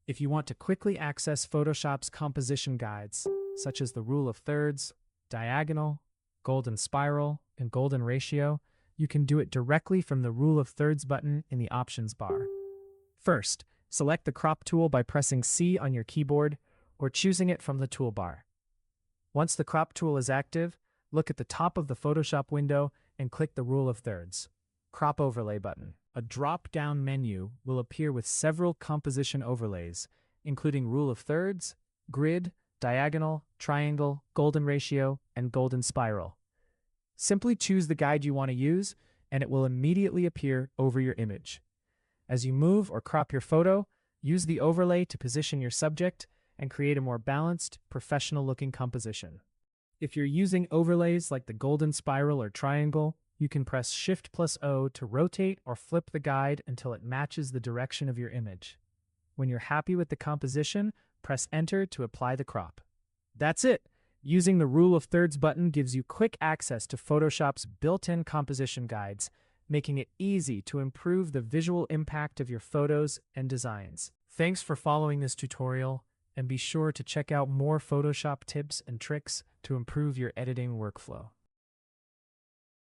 If you want to quickly access Photoshop's composition guides, such as the rule of thirds, diagonal, golden spiral, and golden ratio, you can do it directly from the rule of thirds button in the options bar. First, select the crop tool by pressing C on your keyboard or choosing it from the toolbar. Once the crop tool is active, look at the top of the Photoshop window and click the rule of thirds. Crop overlay button. A drop-down menu will appear with several composition overlays, including rule of thirds, grid, diagonal, triangle, golden ratio, and golden spiral. Simply choose the guide you want to use, and it will immediately appear over your image. As you move or crop your photo, use the overlay to position your subject and create a more balanced, professional-looking composition. If you're using overlays like the golden spiral or triangle, you can press Shift+O to rotate or flip the guide until it matches the direction of your image. When you're happy with the composition, press Enter to apply the crop. That's it! Using the Rule of Thirds button gives you quick access to Photoshop's built-in composition guides, making it easy to improve the visual impact of your photos and designs. Thanks for following this tutorial, and be sure to check out more Photoshop tips and tricks to improve your editing workflow.